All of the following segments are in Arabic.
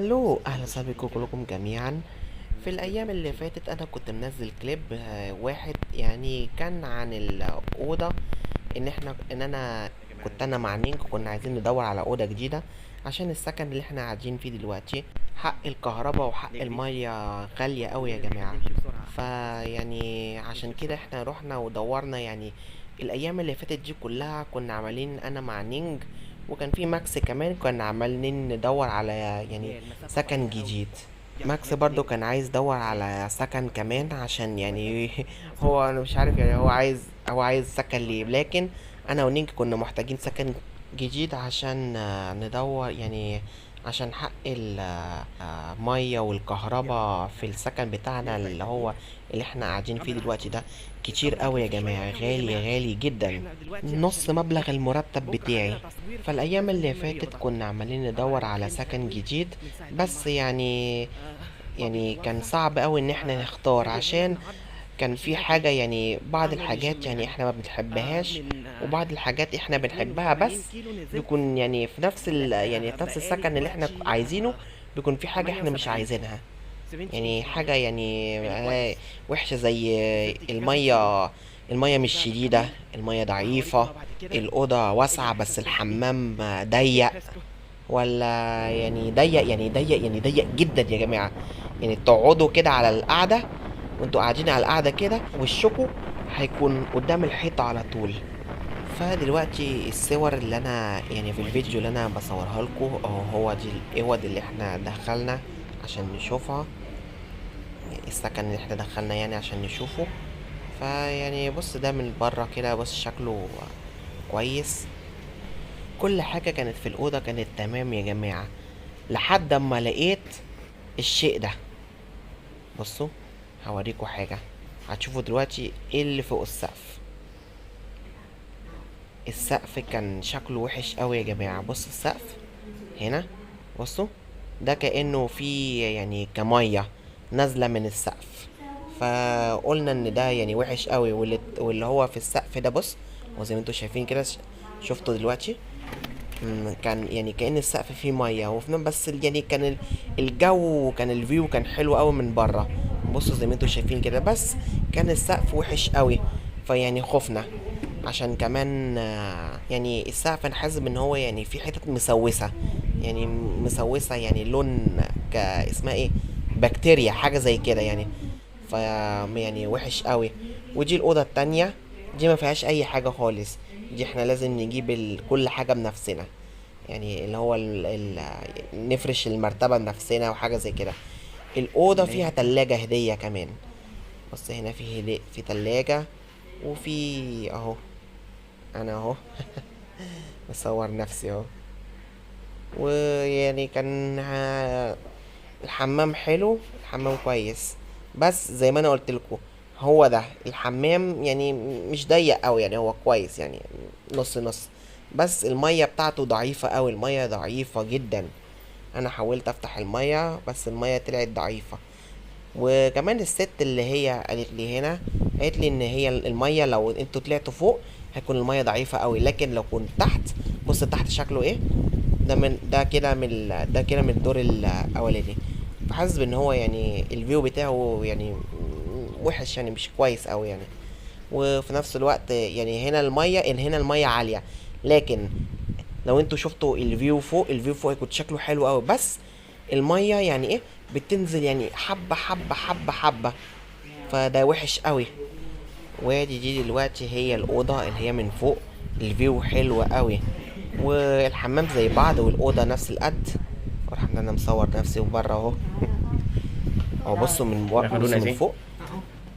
هلو، اهلا وسهلا بكم كلكم جميعا. في الايام اللي فاتت انا كنت منزل كليب واحد يعني كان عن الاوضه. ان انا كنت انا مع نينك كنا عايزين ندور على اوضه جديده عشان السكن اللي احنا قاعدين فيه دلوقتي. حق الكهرباء وحق الميه غاليه قوي يا جماعه. فيعني عشان كده احنا رحنا ودورنا يعني. الايام اللي فاتت دي كلها كنا عمالين انا مع نينج، وكان في ماكس كمان كنا عمالين ندور على يعني سكن جديد. ماكس برضو كان عايز يدور على سكن كمان عشان يعني هو انا مش عارف يعني هو عايز سكن ليه، لكن انا ونينك كنا محتاجين سكن جديد عشان ندور يعني عشان حق المية والكهرباء في السكن بتاعنا اللي احنا قاعدين فيه دلوقتي ده كتير قوي يا جماعة، غالي غالي جدا، نص مبلغ المرتب بتاعي. فالايام اللي فاتت كنا عمالين ندور على سكن جديد، بس يعني كان صعب قوي ان احنا نختار عشان كان في حاجة يعني بعض الحاجات يعني احنا ما بنحبهاش، وبعض الحاجات احنا بنحبها، بس بيكون يعني في نفس يعني في نفس السكن اللي احنا عايزينه بيكون في حاجة احنا مش عايزينها. يعني حاجة يعني وحشة زي المية مش شديدة، المية ضعيفة، الأوضة واسعة بس الحمام ضيق، ولا يعني ضيق جدا يا جماعة. يعني تقعدوا كده على القعدة، وانتوا قاعدين على القعدة كده وشكوا هيكون قدام الحيطة على طول. فدلوقتي الصور اللي انا يعني في الفيديو اللي انا بصورها لكم هو دي الاوض اللي احنا دخلنا عشان نشوفها، السكن اللي احنا دخلنا يعني عشان نشوفه. فيعني بص ده من بره كده، بص شكله كويس، كل حاجة كانت في الأوضة كانت تمام يا جماعة، لحد اما لقيت الشيء ده. بصوا هوريكم حاجة، هتشوفوا دلوقتي ايه اللي فوق السقف. السقف كان شكله وحش قوي يا جماعة، بصوا السقف هنا، بصوا ده كأنه في يعني كمية نازلة من السقف. فقلنا ان ده يعني وحش قوي، واللي هو في السقف ده بص، وزي ما انتوا شايفين كده شفتوا دلوقتي. كان يعني كأن السقف فيه مية، بس يعني كان الجو كان الفيو كان حلو قوي من بره، بصوا زي ما انتوا شايفين كده، بس كان السقف وحش قوي. فيعني خفنا عشان كمان يعني السقف انا حاسس ان هو يعني في حتت مسوسة، يعني مسوسة يعني لون اسمها ايه، بكتيريا حاجة زي كده يعني. ف يعني وحش قوي. ودي الأوضة التانية، دي ما فيهاش اي حاجة خالص، دي احنا لازم نجيب كل حاجة بنفسنا، يعني اللي هو نفرش المرتبة بنفسنا وحاجة زي كده. الأوضة فيها تلاجة هدية كمان، بص هنا في في تلاجة، وفي اهو انا اهو بصور نفسي اهو. ويعني كان الحمام حلو، الحمام كويس، بس زي ما انا قلت لكم هو ده الحمام يعني مش ضيق قوي، يعني هو كويس يعني نص نص، بس المية بتاعته ضعيفة قوي، المية ضعيفة جدا. انا حاولت افتح المية بس المية طلعت ضعيفة. وكمان الست اللي هي قالت لي هنا، قالت لي ان هي المية لو انتوا طلعتوا فوق هيكون المية ضعيفة قوي، لكن لو كنت تحت، بص تحت شكله ايه، ده كده من الدور الاولاني. فحاسس ان هو يعني الفيو بتاعه يعني وحش، يعني مش كويس قوي يعني. وفي نفس الوقت يعني هنا المية عالية، لكن لو انتوا شفتوا الفيو فوق يكون شكله حلو قوي، بس المية يعني ايه بتنزل يعني حبة حبة حبة حبة، فده وحش قوي. دي دلوقتي هي الأوضة اللي هي من فوق، الفيو حلو قوي، والحمام زي بعض والأوضة نفس القد. فرح ان انا مصور نفسي وبره اهو اهو، بصوا من فوق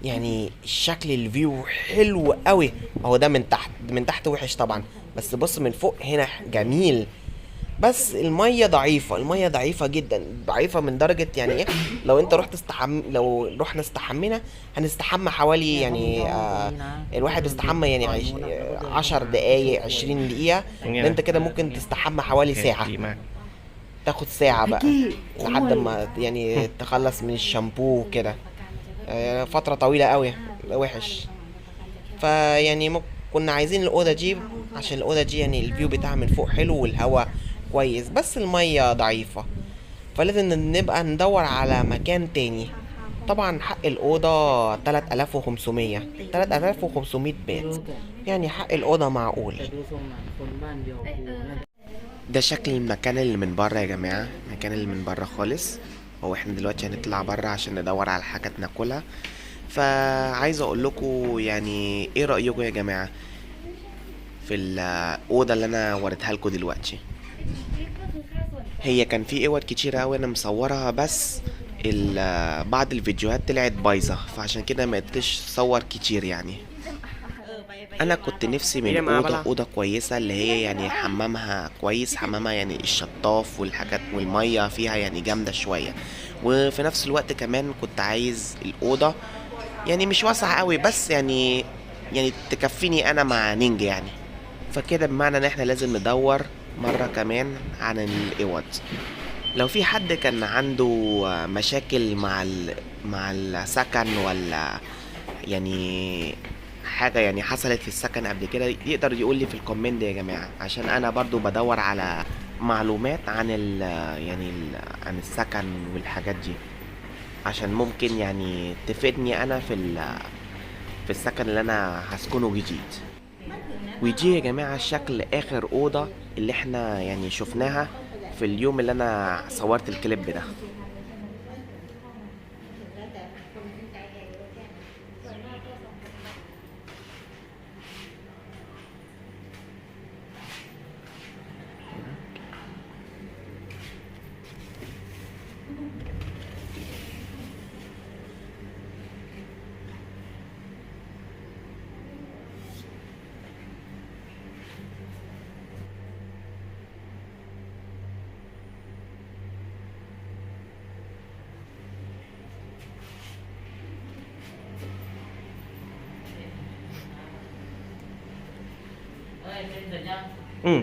يعني شكل الفيو حلو قوي اهو. ده من تحت وحش طبعا، بس بص من فوق هنا جميل. بس المية ضعيفة جدا، ضعيفة من درجة يعني ايه، لو رحنا استحمينا هنستحمى حوالي يعني الواحد بيستحمى يعني 10 دقايق 20 دقيقة، ده انت كده ممكن تستحمى حوالي ساعة، تاخد ساعة بقى لحد ما يعني تخلص من الشامبو وكده، فترة طويلة قوي، وحش. فيعني كنا عايزين الأوضة دي عشان الأوضة دي يعني الفيو بتاعها من فوق حلو والهواء كويس، بس المية ضعيفة. فلازم نبقى ندور على مكان تاني. طبعا حق الأوضة 3500 3500 بات، يعني حق الأوضة معقول. แต่ดูทรงหนังคนบ้านเดียวกูน่าจะ ده شكل المكان اللي من بره يا جماعة، المكان اللي من بره خالص. هو احنا دلوقتي هنطلع بره عشان ندور على حاجات ناكلها. فعايز اقول لكم يعني ايه رأيكم يا جماعة في الأوضة اللي انا وريتها لكم دلوقتي؟ هي كان في اوض كتيرة اوي انا مصورها، بس بعض الفيديوهات طلعت بايظة، فعشان كده ما قدرتش اصور كتير يعني. انا كنت نفسي من اوضه كويسه، اللي هي يعني حمامها كويس، حمامها يعني الشطاف والحاجات والميه فيها يعني جامده شويه. وفي نفس الوقت كمان كنت عايز الاوضه يعني مش واسعه قوي، بس يعني تكفيني انا مع نينجا يعني. فكده بمعنى ان احنا لازم ندور مره كمان عن الاوض. لو في حد كان عنده مشاكل مع السكن، ولا يعني حاجة يعني حصلت في السكن قبل كده، يقدر يقول لي في الكومنت يا جماعة، عشان انا برضو بدور على معلومات عن عن السكن والحاجات دي، عشان ممكن يعني تفيدني انا في السكن اللي انا هسكنه جديد. ودي يا جماعة شكل اخر اوضة اللي احنا يعني شفناها في اليوم اللي انا صورت الكليب ده.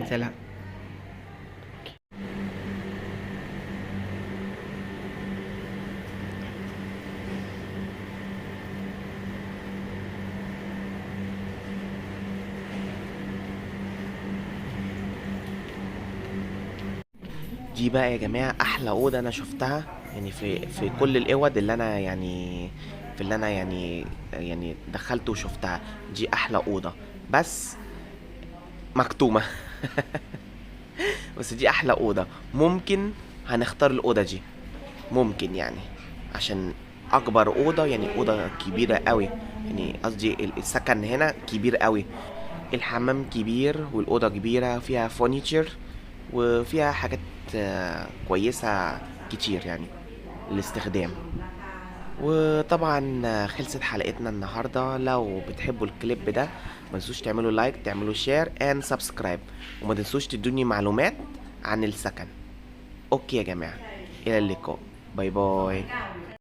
เสร็จแล้ว دي بقى يا جماعة احلى اوضة انا شفتها، يعني في كل الاوض اللي انا يعني في اللي انا يعني دخلت وشفتها. دي احلى اوضة، بس مكتومة. بس دي احلى اوضة. ممكن هنختار الاوضة دي، ممكن يعني عشان اكبر اوضة، يعني اوضة كبيرة قوي، يعني قصدي السكن هنا كبير قوي. الحمام كبير والاوضة كبيرة، فيها فونيتشر وفيها حاجات كويسة كتير يعني الاستخدام. وطبعا خلصت حلقتنا النهاردة. لو بتحبوا الكليب ده ما تنسوش تعملوا لايك، تعملوا شير اند سبسكرايب، وما تنسوش تدوني معلومات عن السكن. اوكي يا جماعة، الى اللقاء، باي باي.